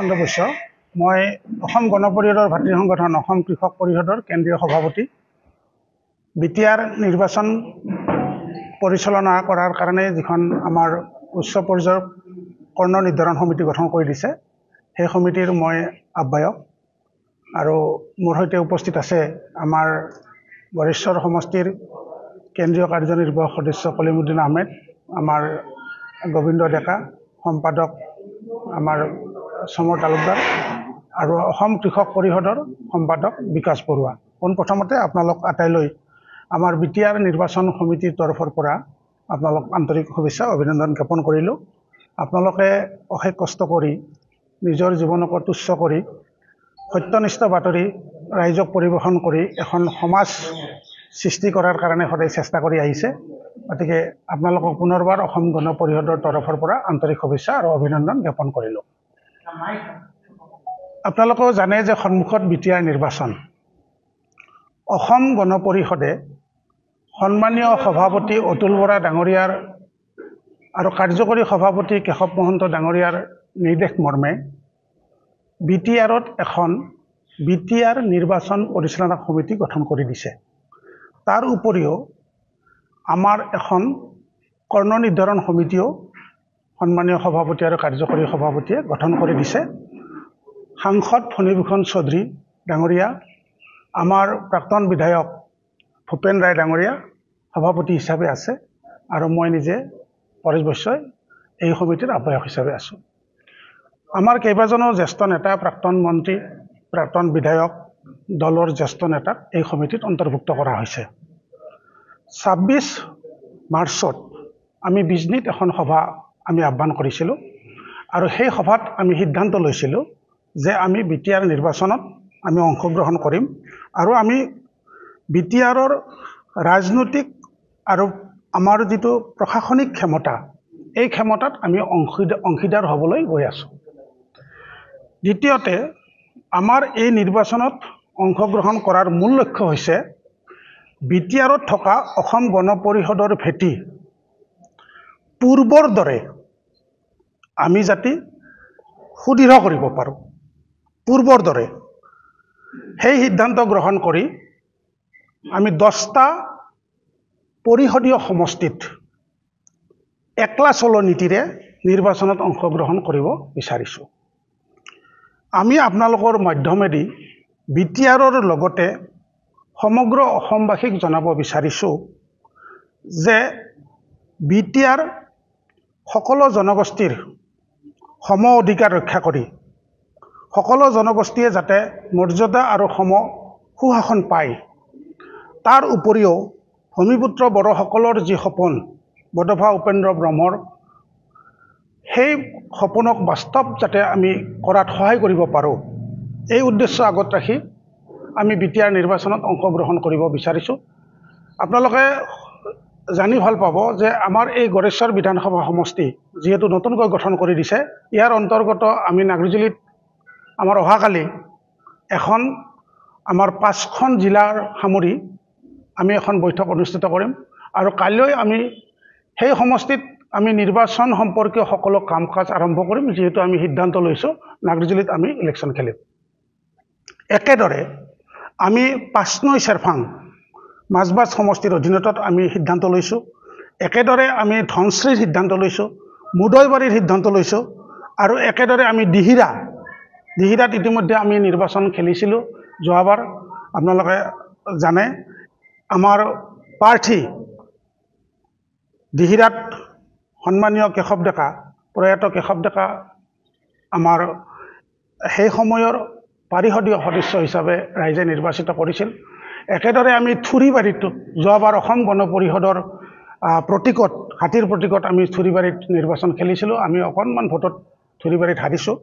চন্দ্ৰ বৈশ্য মই অসম গণ পৰিষদৰ ভাতৃ সংগঠন অসম কৃষক পৰিষদৰ কেন্দ্ৰীয় সভাপতি বিটিআৰ নিৰ্বাচন পৰিচালনা কৰাৰ কাৰণে যিখন আমাৰ উচ্চ পৰ্যায়ৰ কৰ্ণ নিৰ্ধাৰণ সমিতি গঠন কৰি দিছে সেই সমিতিৰ মই আহ্বায়ক আৰু মোৰ সৈতে উপস্থিত আছে আমাৰ বৰেশ্বৰ সমষ্টিৰ কেন্দ্ৰীয় কাৰ্যনিৰ্বাহক সদস্য কলিমুদ্দিন আহমেদ আমাৰ গোবিন্দ ডেকা সম্পাদক আমাৰ সমৰ তালুকদাৰ আৰু অসম কৃষক পৰিষদৰ সম্পাদক বিকাশ বৰুৱা পোনপ্ৰথমতে আপোনালোক আটাইলৈ আমাৰ বিটিআৰ নিৰ্বাচন সমিতিৰ তৰফৰ পৰা আপোনালোক আন্তৰিক শুভেচ্ছা অভিনন্দন জ্ঞাপন কৰিলোঁ। আপোনালোকে অশেষ কষ্ট কৰি নিজৰ জীৱনক তুচ্ছ কৰি সত্যনিষ্ঠ বাতৰি ৰাইজক পৰিৱেশন কৰি এখন সমাজ সৃষ্টি কৰাৰ কাৰণে সদায় চেষ্টা কৰি আহিছে। গতিকে আপোনালোকক পুনৰবাৰ অসম গণ পৰিষদৰ তৰফৰ পৰা আন্তৰিক শুভেচ্ছা আৰু অভিনন্দন জ্ঞাপন কৰিলোঁ। আপোনালোকেও জানে যে সন্মুখত বিটিআৰ নিৰ্বাচন। অসম গণ পৰিষদে সন্মানীয় সভাপতি অতুল বৰা ডাঙৰীয়াৰ আৰু কাৰ্যকৰী সভাপতি কেশৱ মহন্ত ডাঙৰীয়াৰ নিৰ্দেশ মৰ্মে বিটিআৰত এখন বিটিআৰ নিৰ্বাচন পৰিচালনা সমিতি গঠন কৰি দিছে। তাৰ উপৰিও আমাৰ এখন কৰ্ণ নিৰ্ধাৰণ সমিতিও সন্মানীয় সভাপতি আৰু কাৰ্যকৰী সভাপতিয়ে গঠন কৰি দিছে। সাংসদ ফণীভূষণ চৌধুৰী ডাঙৰীয়া, আমাৰ প্ৰাক্তন বিধায়ক ভূপেন ৰায় ডাঙৰীয়া সভাপতি হিচাপে আছে আৰু মই নিজে পৰেশ বৈশ্যই এই সমিতিৰ আহ্বায়ক হিচাপে আছোঁ। আমাৰ কেইবাজনো জ্যেষ্ঠ নেতা, প্ৰাক্তন মন্ত্ৰী, প্ৰাক্তন বিধায়ক, দলৰ জ্যেষ্ঠ নেতাক এই সমিতিত অন্তৰ্ভুক্ত কৰা হৈছে। ২৬ মাৰ্চত আমি বিজনীত এখন সভা আমি আহ্বান কৰিছিলোঁ আৰু সেই সভাত আমি সিদ্ধান্ত লৈছিলোঁ যে আমি বিটিআৰ নিৰ্বাচনত আমি অংশগ্ৰহণ কৰিম আৰু আমি বিটিআৰৰ ৰাজনৈতিক আৰু আমাৰ যিটো প্ৰশাসনিক ক্ষমতা এই ক্ষমতাত আমি অংশীদাৰ হ'বলৈ গৈ আছোঁ। দ্বিতীয়তে আমাৰ এই নিৰ্বাচনত অংশগ্ৰহণ কৰাৰ মূল লক্ষ্য হৈছে বিটিআৰত থকা অসম গণ পৰিষদৰ ভেটি পূৰ্বৰ দৰে আমি যাতে সুদৃঢ় কৰিব পাৰোঁ। পূৰ্বৰ দৰে সেই সিদ্ধান্ত গ্ৰহণ কৰি আমি 10টা পৰিষদীয় সমষ্টিত একলা চলো নীতিৰে নিৰ্বাচনত অংশগ্ৰহণ কৰিব বিচাৰিছোঁ। আমি আপোনালোকৰ মাধ্যমেদি বিটিআৰৰ লগতে সমগ্ৰ অসমবাসীক জনাব বিচাৰিছোঁ যে বিটিআৰ সকলো জনগোষ্ঠীৰ সম অধিকাৰ ৰক্ষা কৰি সকলো জনগোষ্ঠীয়ে যাতে মৰ্যাদা আৰু সম সুশাসন পায়, তাৰ উপৰিও ভূমিপুত্ৰ বড়োসকলৰ যি সপোন বডোফা উপেন্দ্ৰ ব্ৰহ্মৰ, সেই সপোনক বাস্তৱ যাতে আমি কৰাত সহায় কৰিব পাৰোঁ, এই উদ্দেশ্য আগত ৰাখি আমি বিটিআৰ নিৰ্বাচনত অংশগ্ৰহণ কৰিব বিচাৰিছোঁ। আপোনালোকে জানি ভাল পাব যে আমাৰ এই গড়েশ্বৰ বিধানসভা সমষ্টি যিহেতু নতুনকৈ গঠন কৰি দিছে, ইয়াৰ অন্তৰ্গত আমি নাগৰিজুলিত আমাৰ অহাকালি এখন আমাৰ 5খন জিলাৰ সামৰি আমি এখন বৈঠক অনুষ্ঠিত কৰিম আৰু কাইলৈ আমি সেই সমষ্টিত আমি নিৰ্বাচন সম্পৰ্কীয় সকলো কাম কাজ আৰম্ভ কৰিম, যিহেতু আমি সিদ্ধান্ত লৈছোঁ নাগৰিজুলিত আমি ইলেকশ্যন খেলিম। একেদৰে আমি 5 নং চেৰফাং মাজবাজ সমষ্টিৰ অধীনতত আমি সিদ্ধান্ত লৈছোঁ। একেদৰে আমি ধনশ্ৰীৰ সিদ্ধান্ত লৈছোঁ, মুদৈবাৰীৰ সিদ্ধান্ত লৈছোঁ আৰু একেদৰে আমি দিহিৰাত ইতিমধ্যে আমি নিৰ্বাচন খেলিছিলোঁ যোৱাবাৰ। আপোনালোকে জানে আমাৰ প্ৰাৰ্থী দিহিৰাত সন্মানীয় কেশৱ ডেকা, প্ৰয়াত কেশৱ ডেকা আমাৰ সেই সময়ৰ পাৰিষদীয় সদস্য হিচাপে ৰাইজে নিৰ্বাচিত কৰিছিল। একেদৰে আমি থুৰিবাৰীত যোৱাবাৰ অসম গণ পৰিষদৰ প্ৰতীকত, হাতীৰ প্ৰতীকত আমি থুৰিবাৰীত নিৰ্বাচন খেলিছিলোঁ। আমি অকণমান ভোটত থুৰিবাৰীত হাৰিছোঁ।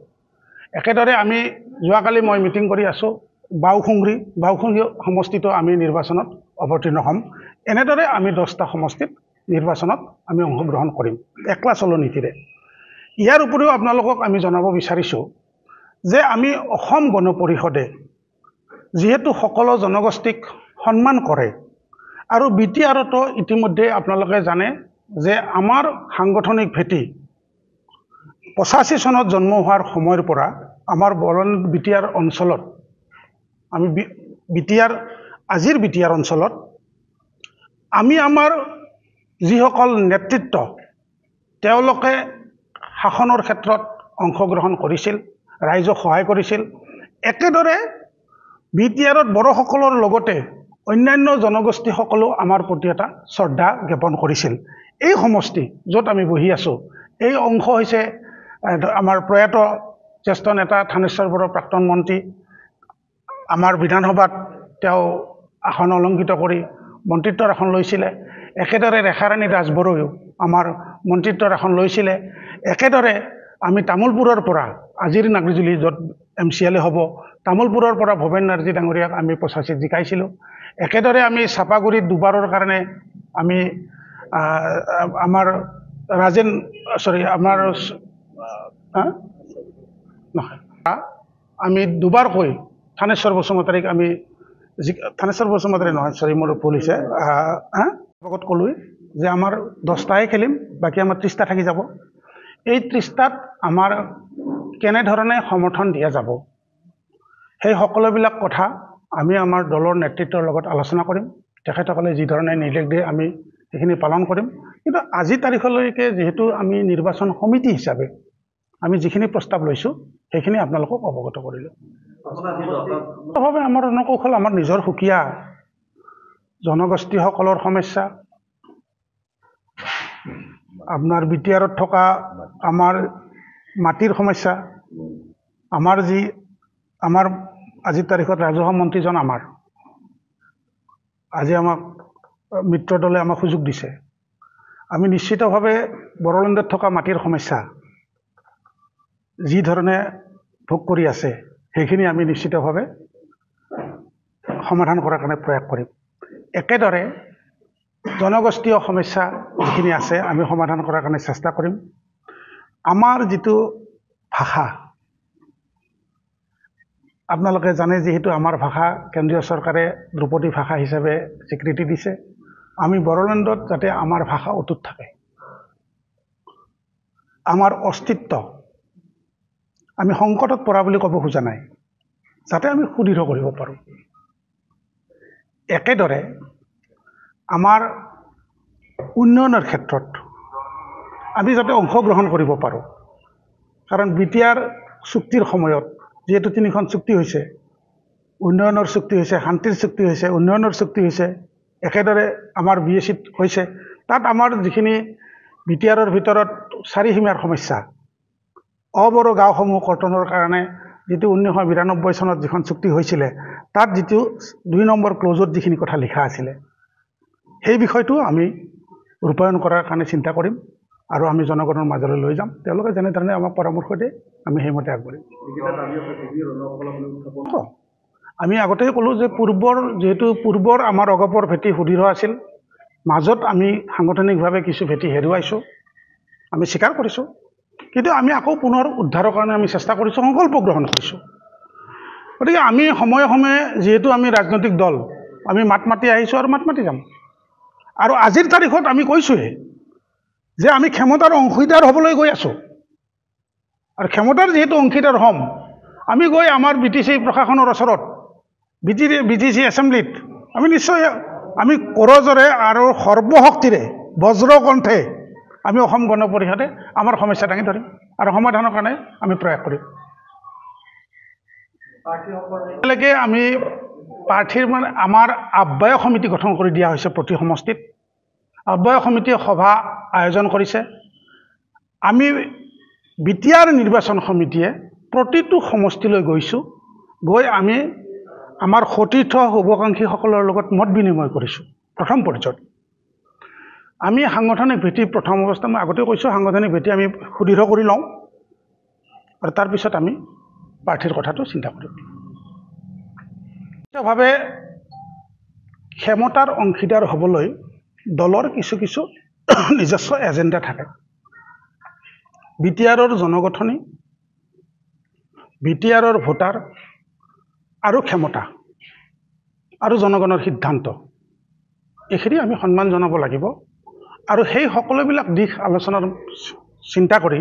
একেদৰে আমি যোৱাকালি মই মিটিং কৰি আছোঁ বাওসুংৰি সমষ্টিতো আমি নিৰ্বাচনত অৱতীৰ্ণ হ'ম। এনেদৰে আমি 10টা সমষ্টিত নিৰ্বাচনত আমি অংশগ্ৰহণ কৰিম একলা চলো নীতিৰে। ইয়াৰ উপৰিও আপোনালোকক আমি জনাব বিচাৰিছোঁ যে আমি অসম গণ পৰিষদে যিহেতু সকলো জনগোষ্ঠীক সন্মান কৰে আৰু বিটিআৰতো ইতিমধ্যে আপোনালোকে জানে যে আমাৰ সাংগঠনিক ভেটি 85 চনত জন্ম হোৱাৰ সময়ৰ পৰা আমাৰ বৰলুণ্ড বিটিআৰ অঞ্চলত আমি আজিৰ বিটিআৰ অঞ্চলত আমি আমাৰ যিসকল নেতৃত্ব তেওঁলোকে শাসনৰ ক্ষেত্ৰত অংশগ্ৰহণ কৰিছিল, ৰাইজক সহায় কৰিছিল। একেদৰে বিটিআৰত বড়োসকলৰ লগতে অন্যান্য জনগোষ্ঠীসকলেও আমাৰ প্ৰতি এটা শ্ৰদ্ধা জ্ঞাপন কৰিছিল। এই সমষ্টি য'ত আমি বহি আছোঁ, এই অংশ হৈছে আমাৰ প্ৰয়াত জ্যেষ্ঠ নেতা থানেশ্বৰ বড়ো প্ৰাক্তন মন্ত্ৰী। আমাৰ বিধানসভাত তেওঁ আসন অলংকৃত কৰি মন্ত্ৰিত্বৰ আসন লৈছিলে। একেদৰে ৰেখাৰাণী ৰাজবড়োৱেও আমাৰ মন্ত্ৰিত্বৰ আসন লৈছিলে। একেদৰে আমি তামোলপুৰৰ পৰা আজিৰ নাগৰিজুলি য'ত MCLA হ'ব, তামোলপুৰৰ পৰা ভৱেন নাৰ্জী ডাঙৰীয়াক আমি 85 জিকাইছিলোঁ। একেদৰে আমি চাপাগুৰিত দুবাৰৰ কাৰণে আমি আমাৰ আমি দুবাৰকৈ থানেশ্বৰ বসুমতাৰীক আমি থানেশ্বৰ বসুমতাৰী নহয়, মোৰ ভুল হৈছে, আগত ক'লোৱে যে আমাৰ 10টাই খেলিম, বাকী আমাৰ 30টা থাকি যাব। এই 30টাত আমাৰ কেনেধৰণে সমৰ্থন দিয়া যাব, সেই সকলোবিলাক কথা আমি আমাৰ দলৰ নেতৃত্বৰ লগত আলোচনা কৰিম। তেখেতসকলে যি ধৰণে নিৰ্দেশ দিয়ে আমি সেইখিনি পালন কৰিম। কিন্তু আজি তাৰিখলৈকে যিহেতু আমি নিৰ্বাচন সমিতি হিচাপে আমি যিখিনি প্ৰস্তাৱ লৈছোঁ সেইখিনি আপোনালোকক অৱগত কৰিলোঁ। আমাৰ ৰণকৌশল আমাৰ নিজৰ সুকীয়া জনগোষ্ঠীসকলৰ সমস্যা, আপোনাৰ বিটিআৰত থকা আমাৰ মাটিৰ সমস্যা, আমাৰ আজিৰ তাৰিখত ৰাজহুৱা মন্ত্ৰীজন আজি আমাক মিত্ৰ দলে আমাক সুযোগ দিছে। আমি নিশ্চিতভাৱে বড়োলেণ্ডত থকা মাটিৰ সমস্যা যি ধৰণে ভোগ কৰি আছে সেইখিনি আমি নিশ্চিতভাৱে সমাধান কৰাৰ কাৰণে প্ৰয়াস কৰিম। একেদৰে জনগোষ্ঠীয় সমস্যা যিখিনি আছে আমি সমাধান কৰাৰ কাৰণে চেষ্টা কৰিম। আমাৰ যিটো ভাষা, আপোনালোকে জানে যিহেতু আমাৰ ভাষা কেন্দ্ৰীয় চৰকাৰে ধ্ৰুপদী ভাষা হিচাপে স্বীকৃতি দিছে। আমি বড়োলেণ্ডত যাতে আমাৰ ভাষা অটুট থাকে, আমাৰ অস্তিত্ব আমি সংকটত পৰা বুলি ক'ব খোজা নাই, যাতে আমি সুদৃঢ় কৰিব পাৰোঁ। একেদৰে আমাৰ উন্নয়নৰ ক্ষেত্ৰত আমি যাতে অংশগ্ৰহণ কৰিব পাৰোঁ। কাৰণ বিটিআৰ চুক্তিৰ সময়ত যিহেতু 3খন চুক্তি হৈছে, উন্নয়নৰ চুক্তি হৈছে, শান্তিৰ চুক্তি হৈছে, উন্নয়নৰ চুক্তি হৈছে, একেদৰে আমাৰ BACত হৈছে। তাত আমাৰ যিখিনি বিটিআৰৰ ভিতৰত চাৰিসীমাৰ সমস্যা, অবড়ো গাঁওসমূহ কৰ্তনৰ কাৰণে যিটো 1992 চনত যিখন চুক্তি হৈছিলে, তাত যিটো 2 নম্বৰ ক্লজত যিখিনি কথা লিখা আছিলে, সেই বিষয়টো আমি ৰূপায়ণ কৰাৰ কাৰণে চিন্তা কৰিম আৰু আমি জনগণৰ মাজলৈ লৈ যাম। তেওঁলোকে যেনেধৰণে আমাক পৰামৰ্শ দিয়ে আমি সেইমতে আগবাঢ়িম। আমি আগতেই ক'লোঁ যে যিহেতু পূৰ্বৰ আমাৰ অগপৰ ভেটি সুদৃঢ় আছিল, মাজত আমি সাংগঠনিকভাৱে কিছু ভেটি হেৰুৱাইছোঁ, আমি স্বীকাৰ কৰিছোঁ। কিন্তু আমি আকৌ পুনৰ উদ্ধাৰৰ কাৰণে আমি চেষ্টা কৰিছোঁ, সংকল্প গ্ৰহণ কৰিছোঁ। গতিকে আমি সময়ে সময়ে যিহেতু আমি ৰাজনৈতিক দল, আমি মাত মাতি আহিছোঁ আৰু মাত মাতি যাম। আৰু আজিৰ তাৰিখত আমি কৈছোঁহে যে আমি ক্ষমতাৰ অংশীদাৰ হ'বলৈ গৈ আছোঁ। আৰু ক্ষমতাৰ যিহেতু অংশীদাৰ হ'ম, আমি গৈ আমাৰ BTC প্ৰশাসনৰ ওচৰত, BTC এছেম্বলিত আমি নিশ্চয় আমি কৰজৰে আৰু সৰ্বশক্তিৰে বজ্ৰকণ্ঠে আমি অসম গণ পৰিষদে আমাৰ সমস্যা দাঙি ধৰিম আৰু সমাধানৰ কাৰণে আমি প্ৰয়াস কৰিম। এতিয়ালৈকে আমি প্ৰাৰ্থীৰ আমাৰ আহ্বায়ক সমিতি গঠন কৰি দিয়া হৈছে। প্ৰতি সমষ্টিত আহ্বায়ক সমিতিয়ে সভা আয়োজন কৰিছে। আমি বিটিআৰ নিৰ্বাচন সমিতিয়ে প্ৰতিটো সমষ্টিলৈ গৈছোঁ, গৈ আমি আমাৰ সতীৰ্থ শুভাকাংক্ষীসকলৰ লগত মত বিনিময় কৰিছোঁ। প্ৰথম পৰ্যায়ত আমি সাংগঠনিক ভেটি প্ৰথম অৱস্থাত মই আগতে কৈছোঁ, সাংগঠনিক ভেটি আমি সুদৃঢ় কৰি লওঁ আৰু তাৰপিছত আমি প্ৰাৰ্থীৰ কথাটো চিন্তা কৰিম। নিশ্চিতভাৱে ক্ষমতাৰ অংশীদাৰ হ'বলৈ দলৰ কিছু কিছু নিজস্ব এজেণ্ডা থাকে। বিটিআৰৰ জনগঠনি, বিটিআৰৰ ভোটাৰ আৰু ক্ষমতা আৰু জনগণৰ সিদ্ধান্ত, এইখিনি আমি সন্মান জনাব লাগিব। আৰু সেই সকলোবিলাক দিশ আলোচনাৰ চিন্তা কৰি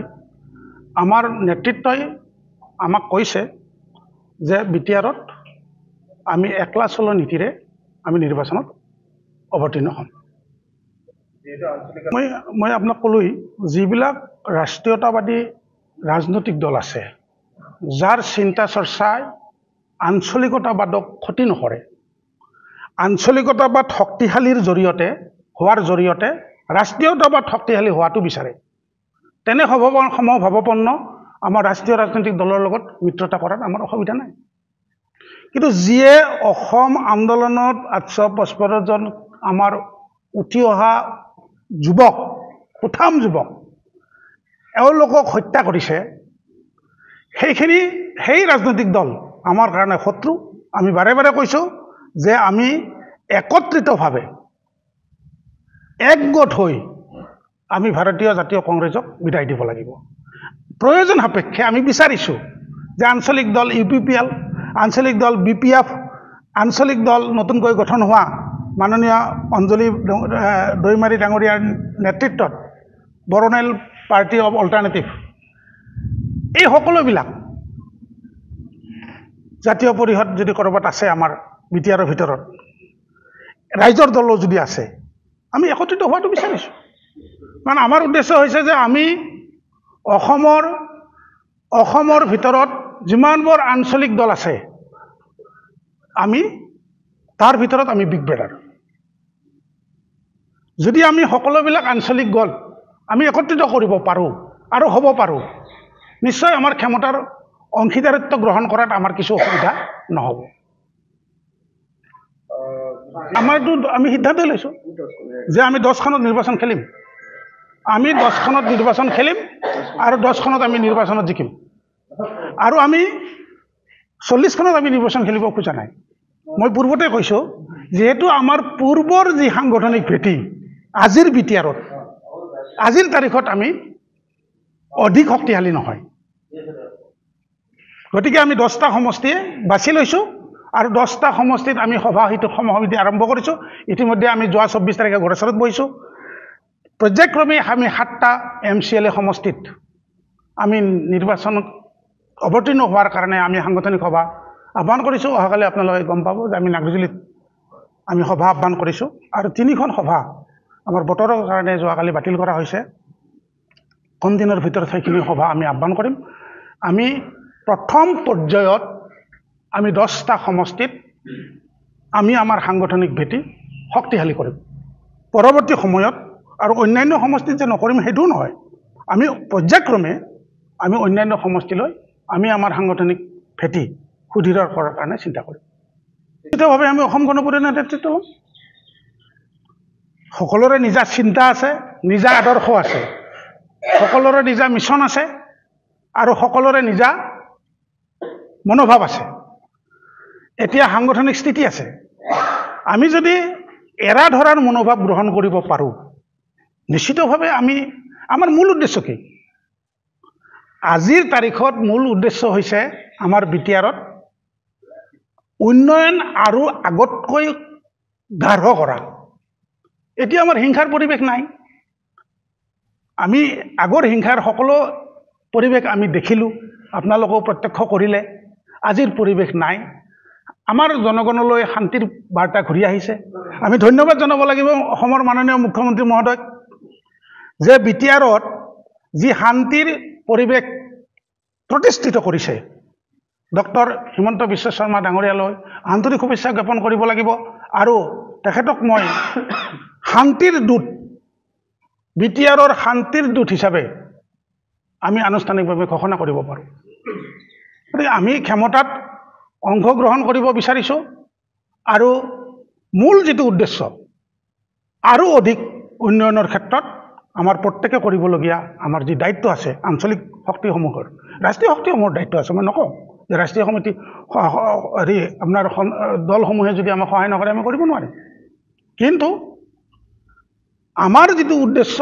আমাৰ নেতৃত্বই আমাক কৈছে যে বিটিআৰত আমি একলা চলো নীতিৰে আমি নিৰ্বাচনত অৱতীৰ্ণ হ'ম। মই আপোনাক ক'লোৱেই, যিবিলাক ৰাষ্ট্ৰীয়তাবাদী ৰাজনৈতিক দল আছে, যাৰ চিন্তা চৰ্চাই আঞ্চলিকতাবাদক ক্ষতি নকৰে, আঞ্চলিকতাবাদ শক্তিশালীৰ জৰিয়তে ৰাষ্ট্ৰীয়তাবাদ শক্তিশালী হোৱাটো বিচাৰে, তেনে সমভাৱাপন্ন আমাৰ ৰাষ্ট্ৰীয় ৰাজনৈতিক দলৰ লগত মিত্ৰতা কৰাত আমাৰ অসুবিধা নাই। কিন্তু যিয়ে অসম আন্দোলনত 855 জন আমাৰ উঠি অহা যুৱক, সুঠাম যুৱক, এওঁলোকক হত্যা কৰিছে, সেই ৰাজনৈতিক দল আমাৰ কাৰণে শত্ৰু। আমি বাৰে বাৰে কৈছোঁ যে আমি একত্ৰিতভাৱে একগোট হৈ আমি ভাৰতীয় জাতীয় কংগ্ৰেছক বিদায় দিব লাগিব। প্ৰয়োজন সাপেক্ষে আমি বিচাৰিছোঁ যে আঞ্চলিক দল UPPL, আঞ্চলিক দল BPF, আঞ্চলিক দল নতুনকৈ গঠন হোৱা মাননীয় অঞ্জলি দৈমাৰী ডাঙৰীয়াৰ নেতৃত্বত বড়োনেল পাৰ্টি অৱ অল্টাৰনেটিভ, এই সকলোবিলাক জাতীয় পৰিষদ যদি ক'ৰবাত আছে আমাৰ বিটিআৰৰ ভিতৰত, ৰাইজৰ দলো যদি আছে, আমি একত্ৰিত হোৱাটো বিচাৰিছোঁ। কাৰণ আমাৰ উদ্দেশ্য হৈছে যে আমি অসমৰ ভিতৰত যিমানবোৰ আঞ্চলিক দল আছে, আমি তাৰ ভিতৰত আমি বিগ ব্ৰাদাৰ। যদি আমি সকলোবিলাক আঞ্চলিক দল আমি একত্ৰিত কৰিব পাৰোঁ আৰু হ'ব পাৰোঁ, নিশ্চয় আমাৰ ক্ষমতাৰ অংশীদাৰিত্ব গ্ৰহণ কৰাত আমাৰ কিছু অসুবিধা নহ'ব। আমাৰতো আমি সিদ্ধান্ত লৈছোঁ যে আমি 10খনত নিৰ্বাচন খেলিম, আমি 10খনত নিৰ্বাচন খেলিম আৰু 10খনত আমি নিৰ্বাচনত জিকিম, আৰু আমি 40খনত আমি নিৰ্বাচন খেলিব খোজা নাই। মই পূৰ্বতে কৈছোঁ, যিহেতু আমাৰ পূৰ্বৰ যি সাংগঠনিক ভেটি আজিৰ বিটিআৰত, আজিৰ তাৰিখত আমি অধিক শক্তিশালী নহয়, গতিকে আমি 10টা সমষ্টিয়ে বাছি লৈছোঁ আৰু 10টা সমষ্টিত আমি সমিতি আৰম্ভ কৰিছোঁ। ইতিমধ্যে আমি যোৱা 24 তাৰিখে গোৰেশ্বৰত বহিছোঁ। পৰ্যায়ক্ৰমে আমি 7টা MCLA সমষ্টিত আমি নিৰ্বাচনত অৱতীৰ্ণ হোৱাৰ কাৰণে আমি সাংগঠনিক সভা আহ্বান কৰিছোঁ। অহাকালি আপোনালোকে গম পাব যে আমি নাগজুলিত আমি সভা আহ্বান কৰিছোঁ, আৰু 3খন সভা আমাৰ বতৰৰ কাৰণে যোৱাকালি বাতিল কৰা হৈছে। কম দিনৰ ভিতৰত সেইখিনি সভা আমি আহ্বান কৰিম। আমি প্ৰথম পৰ্যায়ত আমি 10টা সমষ্টিত আমি আমাৰ সাংগঠনিক ভেটি শক্তিশালী কৰিম। পৰৱৰ্তী সময়ত আৰু অন্যান্য সমষ্টিত যে নকৰিম সেইটোও নহয়, আমি পৰ্যায়ক্ৰমে আমি অন্যান্য সমষ্টিলৈ আমি আমাৰ সাংগঠনিক ভেটি সুদৃঢ় কৰাৰ কাৰণে চিন্তা কৰিম। নিশ্চিতভাৱে আমি অসম গণ পৰিষদৰ নেতৃত্ব ল'ম। সকলোৰে নিজা চিন্তা আছে, নিজা আদৰ্শ আছে, সকলোৰে নিজা মিছন আছে আৰু সকলোৰে নিজা মনোভাৱ আছে। এতিয়া সাংগঠনিক স্থিতি আছে, আমি যদি এৰা ধৰাৰ মনোভাৱ গ্ৰহণ কৰিব পাৰোঁ, নিশ্চিতভাৱে আমাৰ মূল উদ্দেশ্য কি? আজিৰ তাৰিখত মূল উদ্দেশ্য হৈছে আমাৰ বিটিআৰত উন্নয়ন আৰু আগতকৈ গাঢ় কৰা। এতিয়া আমাৰ হিংসাৰ পৰিৱেশ নাই। আমি আগৰ হিংসাৰ সকলো পৰিৱেশ আমি দেখিলোঁ, আপোনালোকেও প্ৰত্যক্ষ কৰিলে। আজিৰ পৰিৱেশ নাই। আমাৰ জনগণলৈ শান্তিৰ বাৰ্তা ঘূৰি আহিছে। আমি ধন্যবাদ জনাব লাগিব অসমৰ মাননীয় মুখ্যমন্ত্ৰী মহোদয়ক, যে বিটিআৰত যি শান্তিৰ পৰিৱেশ প্ৰতিষ্ঠিত কৰিছে। ডক্টৰ হিমন্ত বিশ্ব শৰ্মা ডাঙৰীয়ালৈ আন্তৰিক শুভেচ্ছা জ্ঞাপন কৰিব লাগিব, আৰু তেখেতক মই শান্তিৰ দূত, বিটিআৰৰ শান্তিৰ দূত হিচাপে আমি আনুষ্ঠানিকভাৱে ঘোষণা কৰিব পাৰোঁ। গতিকে আমি ক্ষমতাত অংশগ্ৰহণ কৰিব বিচাৰিছোঁ, আৰু মূল যিটো উদ্দেশ্য আৰু অধিক উন্নয়নৰ ক্ষেত্ৰত আমাৰ প্ৰত্যেকে কৰিবলগীয়া আমাৰ যি দায়িত্ব আছে, আঞ্চলিক শক্তিসমূহৰ, ৰাষ্ট্ৰীয় শক্তিসমূহৰ দায়িত্ব আছে। মই নকওঁ যে ৰাষ্ট্ৰীয় সমিতি আপোনাৰ দলসমূহে যদি আমাক সহায় নকৰে আমি কৰিব নোৱাৰিম, কিন্তু আমাৰ যিটো উদ্দেশ্য,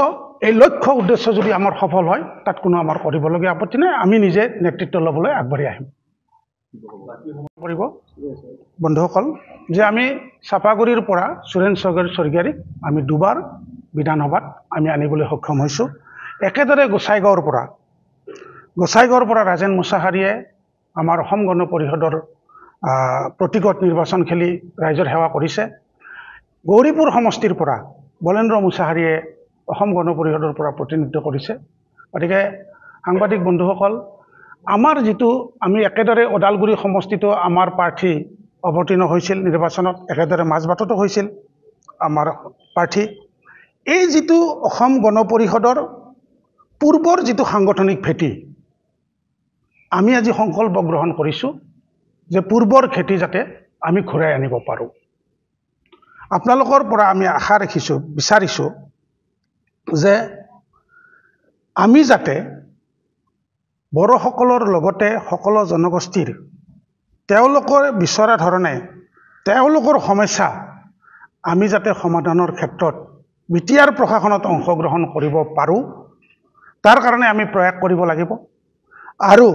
এই লক্ষ্য উদ্দেশ্য যদি আমাৰ সফল হয়, তাত কোনো আমাৰ কৰিবলগীয়া আপত্তি নাই। আমি নিজে নেতৃত্ব ল'বলৈ আগবাঢ়ি আহিম। কৰিব বন্ধুসকল, যে আমি চাপাগুৰিৰ পৰা সুৰেন স্বৰ্গীয়াৰীক আমি 2বাৰ বিধানসভাত আমি আনিবলৈ সক্ষম হৈছোঁ। একেদৰে গোসাইগাঁৱৰ পৰা ৰাজেন মুছাহাৰীয়ে আমাৰ অসম গণ পৰিষদৰ প্ৰতীকত নিৰ্বাচন খেলি ৰাইজৰ সেৱা কৰিছে। গৌৰীপুৰ সমষ্টিৰ পৰা বলেন্দ্ৰ মুছাহাৰীয়ে অসম গণ পৰিষদৰ পৰা প্ৰতিনিধিত্ব কৰিছে। গতিকে সাংবাদিক বন্ধুসকল, আমাৰ যিটো আমি একেদৰে ওদালগুৰি সমষ্টিতো আমাৰ প্ৰাৰ্থী অৱতীৰ্ণ হৈছিল নিৰ্বাচনত, একেদৰে মাজবাটতো হৈছিল আমাৰ প্ৰাৰ্থী। এই যিটো অসম গণ পৰিষদৰ পূৰ্বৰ যিটো সাংগঠনিক ভেটি, আমি আজি সংকল্প গ্ৰহণ কৰিছোঁ যে পূৰ্বৰ ভেটি যাতে আমি ঘূৰাই আনিব পাৰোঁ। আপোনালোকৰ পৰা আমি আশা ৰাখিছোঁ, বিচাৰিছোঁ যে আমি যাতে বড়োসকলৰ লগতে সকলো জনগোষ্ঠীৰ তেওঁলোকৰ বিচৰা ধৰণে তেওঁলোকৰ সমস্যা আমি যাতে সমাধানৰ ক্ষেত্ৰত বিটিআৰ প্ৰশাসনত অংশগ্ৰহণ কৰিব পাৰোঁ, তাৰ কাৰণে আমি প্ৰয়াস কৰিব লাগিব। আৰু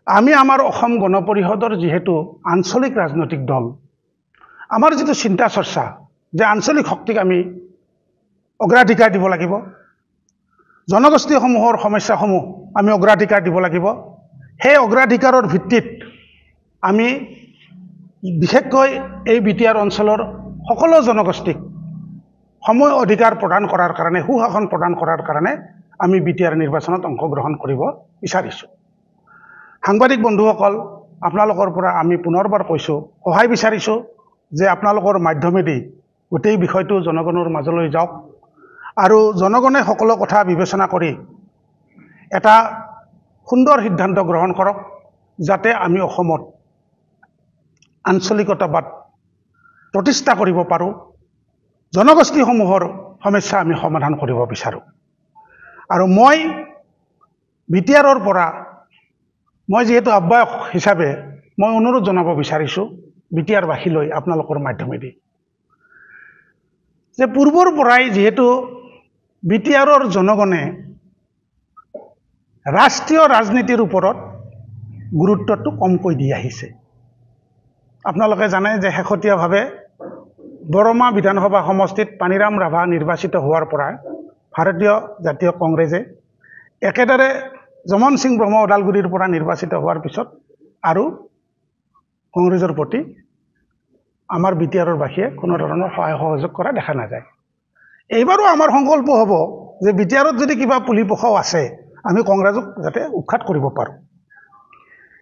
আমি আমাৰ অসম গণ পৰিষদৰ যিহেতু আঞ্চলিক ৰাজনৈতিক দল, আমাৰ যিটো চিন্তা চৰ্চা যে আঞ্চলিক শক্তিক আমি অগ্ৰাধিকাৰ দিব লাগিব, জনগোষ্ঠীসমূহৰ সমস্যাসমূহ আমি অগ্ৰাধিকাৰ দিব লাগিব। সেই অগ্ৰাধিকাৰৰ ভিত্তিত আমি বিশেষকৈ এই বিটিআৰ অঞ্চলৰ সকলো জনগোষ্ঠীক সময় অধিকাৰ প্ৰদান কৰাৰ কাৰণে, সুশাসন প্ৰদান কৰাৰ কাৰণে আমি বিটিআৰ নিৰ্বাচনত অংশগ্ৰহণ কৰিব বিচাৰিছোঁ। সাংবাদিক বন্ধুসকল, আপোনালোকৰ পৰা আমি পুনৰবাৰ কৈছোঁ, সহায় বিচাৰিছোঁ যে আপোনালোকৰ মাধ্যমেদি গোটেই বিষয়টো জনগণৰ মাজলৈ যাওক আৰু জনগণে সকলো কথা বিবেচনা কৰি এটা সুন্দৰ সিদ্ধান্ত গ্ৰহণ কৰক, যাতে আমি অসমত আঞ্চলিকতাবাদ প্ৰতিষ্ঠা কৰিব পাৰোঁ, জনগোষ্ঠীসমূহৰ সমস্যা আমি সমাধান কৰিব বিচাৰোঁ। আৰু মই বিটিআৰৰ পৰা মই যিহেতু আহ্বায়ক হিচাপে মই অনুৰোধ জনাব বিচাৰিছোঁ বিটিআৰবাসীলৈ আপোনালোকৰ মাধ্যমেদি, যে পূৰ্বৰ পৰাই যিহেতু বিটিআৰৰ জনগণে ৰাষ্ট্ৰীয় ৰাজনীতিৰ ওপৰত গুৰুত্বটো কমকৈ দি আহিছে। আপোনালোকে জানে যে শেহতীয়াভাৱে বৰমা বিধানসভা সমষ্টিত পানীৰাম ৰাভা নিৰ্বাচিত হোৱাৰ পৰা ভাৰতীয় জাতীয় কংগ্ৰেছে, একেদৰে যমন সিং ব্ৰহ্ম ওদালগুৰিৰ পৰা নিৰ্বাচিত হোৱাৰ পিছত আৰু কংগ্ৰেছৰ প্ৰতি আমাৰ বিটিআৰৰ বাসীয়ে কোনো ধৰণৰ সহায় সহযোগ কৰা দেখা নাযায়। এইবাৰো আমাৰ সংকল্প হ'ব যে বিটিআৰত যদি কিবা পুলি পোখাও আছে আমি কংগ্ৰেছক যাতে উৎখাত কৰিব পাৰোঁ।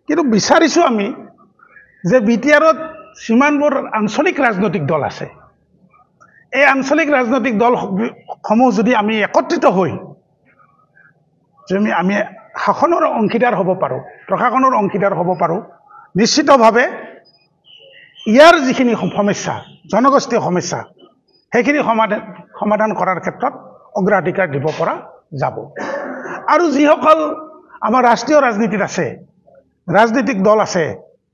কিন্তু বিচাৰিছোঁ আমি যে বিটিআৰত যিমানবোৰ আঞ্চলিক ৰাজনৈতিক দল আছে, এই আঞ্চলিক ৰাজনৈতিক দলসমূহ যদি আমি একত্ৰিত হৈ যদি আমি শাসনৰ অংশীদাৰ হ'ব পাৰোঁ, প্ৰশাসনৰ অংশীদাৰ হ'ব পাৰোঁ, নিশ্চিতভাৱে ইয়াৰ যিখিনি সমস্যা, জনগোষ্ঠীয় সমস্যা, সেইখিনি সমাধান কৰাৰ ক্ষেত্ৰত অগ্ৰাধিকাৰ দিব পৰা যাব। আৰু যিসকল আমাৰ ৰাষ্ট্ৰীয় ৰাজনীতিত আছে, ৰাজনৈতিক দল আছে,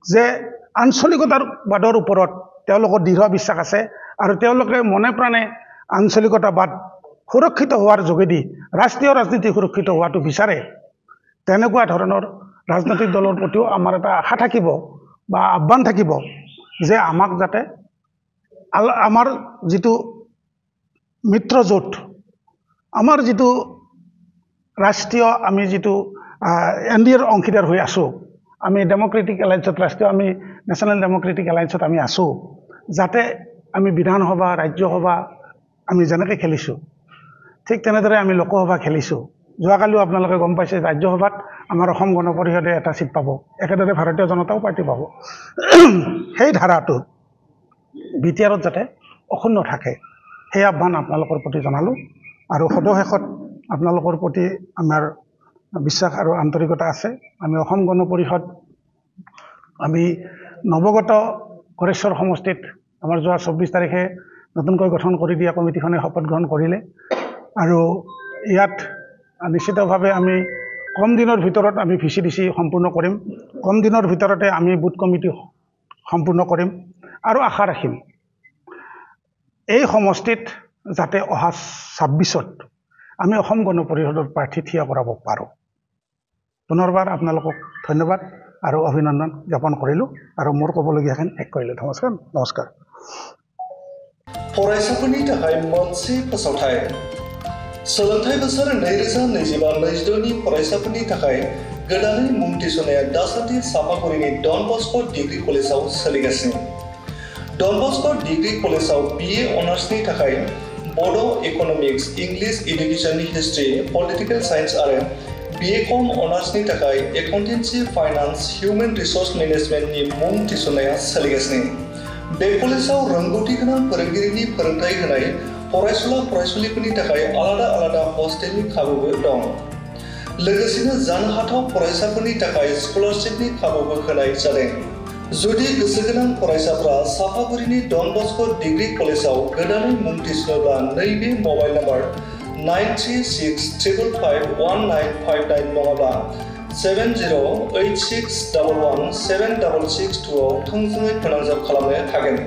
যে আঞ্চলিকতাবাদৰ ওপৰত তেওঁলোকৰ দৃঢ় বিশ্বাস আছে আৰু তেওঁলোকে মনে প্ৰাণে আঞ্চলিকতাবাদ সুৰক্ষিত হোৱাৰ যোগেদি ৰাষ্ট্ৰীয় ৰাজনীতি সুৰক্ষিত হোৱাটো বিচাৰে, তেনেকুৱা ধৰণৰ ৰাজনৈতিক দলৰ প্ৰতিও আমাৰ এটা আশা থাকিব বা আহ্বান থাকিব যে আমাক যাতে আমাৰ যিটো মিত্ৰজোঁট, আমাৰ যিটো ৰাষ্ট্ৰীয় আমি যিটো NDAৰ অংশীদাৰ হৈ আছোঁ, আমি ডেমক্ৰেটিক এলায়েন্সত, ৰাষ্ট্ৰীয় আমি নেশ্যনেল ডেমক্ৰেটিক এলায়েন্সত আমি আছোঁ, যাতে আমি বিধানসভা, ৰাজ্যসভা আমি যেনেকৈ খেলিছোঁ ঠিক তেনেদৰে আমি লোকসভা খেলিছোঁ। যোৱাকালিও আপোনালোকে গম পাইছে ৰাজ্যসভাত আমাৰ অসম গণ পৰিষদে এটা চিট পাব, একেদৰে ভাৰতীয় জনতাও পাৰ্টি পাব। সেই ধাৰাটো বিটিআৰত যাতে অক্ষুণ্ণ থাকে, সেই আহ্বান আপোনালোকৰ প্ৰতি জনালোঁ। আৰু সদশেষত আপোনালোকৰ প্ৰতি আমাৰ বিশ্বাস আৰু আন্তৰিকতা আছে। আমি অসম গণ পৰিষদ আমি নৱগত গড়েশ্বৰ সমষ্টিত আমাৰ যোৱা 24 তাৰিখে নতুনকৈ গঠন কৰি দিয়া কমিটিখনে শপত গ্ৰহণ কৰিলে আৰু ইয়াত নিশ্চিতভাৱে আমি কম দিনৰ ভিতৰত আমি VCDC সম্পূৰ্ণ কৰিম, কম দিনৰ ভিতৰতে আমি বুথ কমিটি সম্পূৰ্ণ কৰিম আৰু আশা ৰাখিম এই সমষ্টিত যাতে অহা 26ত আমি অসম গণ পৰিষদৰ প্ৰাৰ্থী থিয় কৰাব পাৰোঁ। পুনৰবাৰ আপোনালোকক ধন্যবাদ আৰু অভিনন্দন জ্ঞাপন কৰিলোঁ আৰু মোৰ ক'বলগীয়াখিনি শেষ কৰিলোঁ। নমস্কাৰ। फरायसाफोरनि थाखाय मोनसे फोसावथाय सोलोंथाइ बोसोर 2025-26 नि फरायसाफोरनि थाखाय गोदानै मुं थिसननाया दासान्दि सापागुरिनि डन बस्क' डिग्री कलेजाव सोलिगासिनो। डन बस्क' डिग्री कलेजाव BA अनार्सनि थाखाय बड' इक'नमिक्स, इंलिश एडुकेशननि हिस्ट्री, पलिटिकल साइन्स आरो BCom अनार्सनि थाखाय एकाउन्टेन्सि, फाइनान्स, हिउमेन रिसोर्स मेनेजमेन्टनि मुं थिसननाया सोलिगासिनो। बे कलेजाव रोंगौथि गोनां फोरोंगिरिनि फोरोंथाय होनाय फरायसुला फरायसुलिफोरनि थाखाय आलादा आलादा हस्टेलनि खाबुबो दं। लोगोसेनो जानो हाथाव फरायसाफोरनि थाखाय स्कलारशिपनि खाबुबो होनाय जादों। जुदि गोसो गोनां फरायसाफ्रा सापागुरिनि डन बस्क' डिग्री कलेजाव गोदानै मुं थिसनोब्ला नैबे मबाइल नम्बर 9365551959 नङाब्ला 7086117662 आव थोंजोङै फोनांजाब खालामनो हागोन।